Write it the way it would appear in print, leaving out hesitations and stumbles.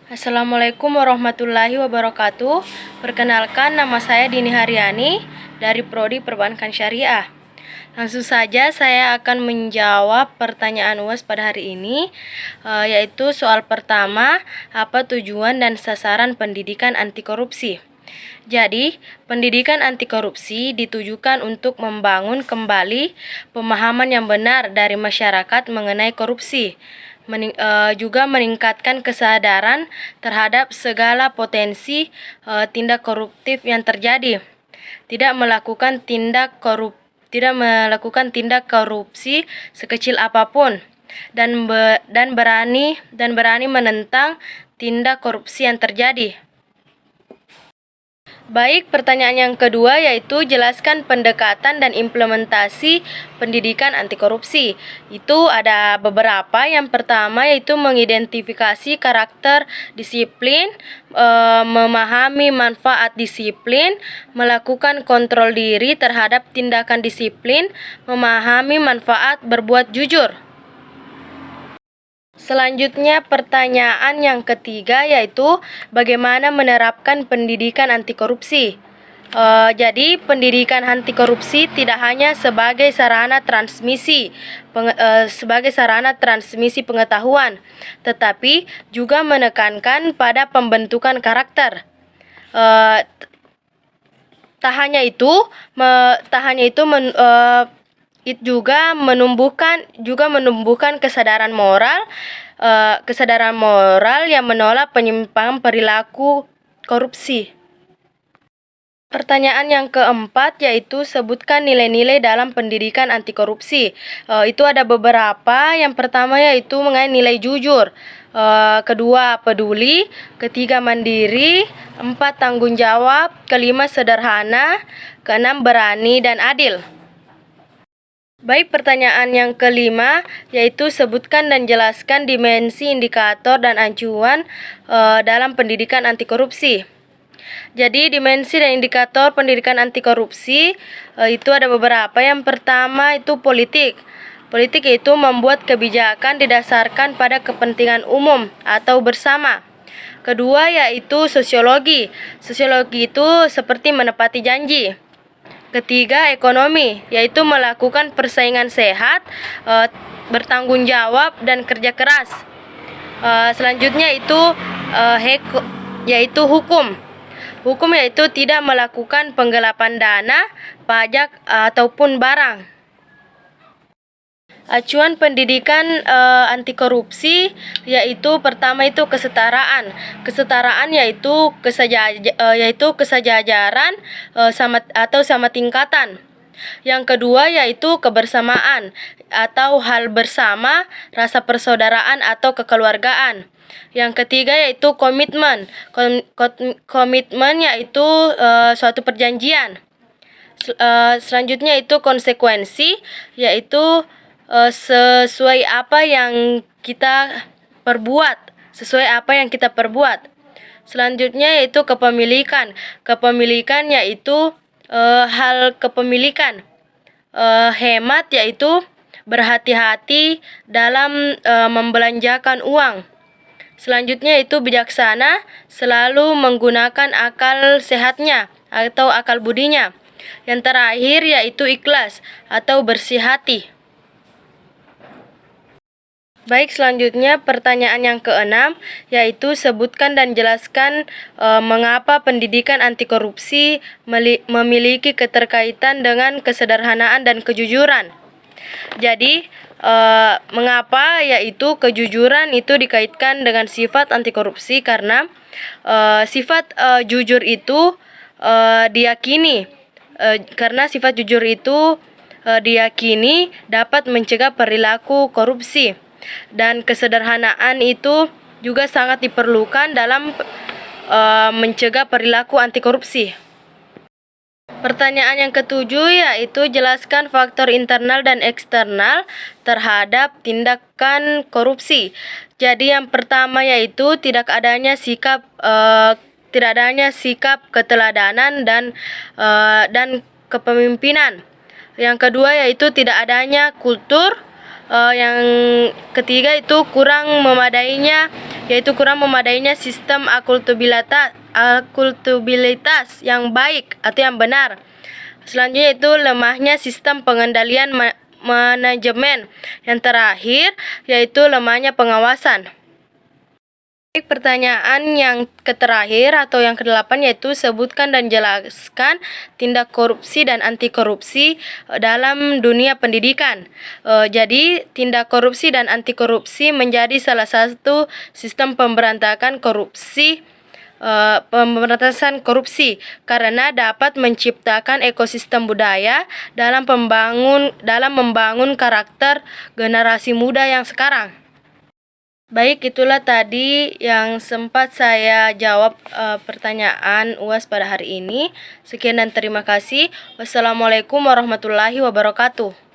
Assalamualaikum warahmatullahi wabarakatuh. Perkenalkan, nama saya Dini Haryani dari Prodi Perbankan Syariah. Langsung saja saya akan menjawab pertanyaan UAS pada hari ini, yaitu soal pertama, apa tujuan dan sasaran pendidikan anti korupsi? Jadi, pendidikan anti korupsi ditujukan untuk membangun kembali pemahaman yang benar dari masyarakat mengenai korupsi, juga meningkatkan kesadaran terhadap segala potensi tindak koruptif yang terjadi, tidak melakukan tindak korupsi sekecil apapun, dan berani menentang tindak korupsi yang terjadi. Baik, pertanyaan yang kedua yaitu jelaskan pendekatan dan implementasi pendidikan anti korupsi. Itu ada beberapa. Yang pertama yaitu mengidentifikasi karakter disiplin, memahami manfaat disiplin, melakukan kontrol diri terhadap tindakan disiplin, memahami manfaat berbuat jujur. Selanjutnya pertanyaan yang ketiga yaitu bagaimana menerapkan pendidikan anti korupsi. Jadi pendidikan anti korupsi tidak hanya sebagai sarana transmisi pengetahuan, tetapi juga menekankan pada pembentukan karakter. Tak hanya itu, juga menumbuhkan kesadaran moral yang menolak penyimpangan perilaku korupsi. Pertanyaan yang keempat yaitu sebutkan nilai-nilai dalam pendidikan anti korupsi. Itu ada beberapa. Yang pertama yaitu mengenai nilai jujur, kedua peduli, ketiga mandiri, empat tanggung jawab, kelima sederhana, keenam berani dan adil. Baik, pertanyaan yang kelima yaitu sebutkan dan jelaskan dimensi, indikator, dan acuan dalam pendidikan anti korupsi. Jadi dimensi dan indikator pendidikan anti korupsi itu ada beberapa. Yang pertama itu politik. Politik itu membuat kebijakan didasarkan pada kepentingan umum atau bersama. Kedua yaitu sosiologi. Sosiologi itu seperti menepati janji. Ketiga, ekonomi, yaitu melakukan persaingan sehat, bertanggung jawab, dan kerja keras. Selanjutnya yaitu hukum. Hukum yaitu tidak melakukan penggelapan dana, pajak, ataupun barang. Acuan pendidikan anti korupsi yaitu pertama itu kesetaraan. Kesetaraan yaitu kesejajaran sama tingkatan. Yang kedua yaitu kebersamaan atau hal bersama, rasa persaudaraan atau kekeluargaan. Yang ketiga yaitu komitmen. Komitmen yaitu suatu perjanjian. Selanjutnya itu konsekuensi, yaitu sesuai apa yang kita perbuat. Selanjutnya yaitu kepemilikan. Kepemilikan yaitu hal kepemilikan. Hemat yaitu berhati-hati dalam membelanjakan uang. Selanjutnya itu bijaksana, selalu menggunakan akal sehatnya atau akal budinya. Yang terakhir yaitu ikhlas atau bersih hati. Baik, selanjutnya pertanyaan yang keenam yaitu sebutkan dan jelaskan mengapa pendidikan anti korupsi memiliki keterkaitan dengan kesederhanaan dan kejujuran. Jadi mengapa yaitu kejujuran itu dikaitkan dengan sifat anti korupsi karena sifat jujur itu diyakini dapat mencegah perilaku korupsi, dan kesederhanaan itu juga sangat diperlukan dalam mencegah perilaku anti korupsi. Pertanyaan yang ketujuh yaitu jelaskan faktor internal dan eksternal terhadap tindakan korupsi. Jadi yang pertama yaitu tidak adanya sikap keteladanan dan kepemimpinan. Yang kedua yaitu tidak adanya kultur Yang ketiga itu kurang memadainya, yaitu kurang memadainya sistem akuntabilitas yang baik atau yang benar. Selanjutnya itu lemahnya sistem pengendalian manajemen. Yang terakhir yaitu lemahnya pengawasan. Pertanyaan yang terakhir atau yang ke-8 yaitu sebutkan dan jelaskan tindak korupsi dan anti korupsi dalam dunia pendidikan. Jadi tindak korupsi dan anti korupsi menjadi salah satu sistem pemberantasan korupsi karena dapat menciptakan ekosistem budaya dalam membangun karakter generasi muda yang sekarang. Baik, itulah tadi yang sempat saya jawab pertanyaan UAS pada hari ini. Sekian dan terima kasih. Wassalamualaikum warahmatullahi wabarakatuh.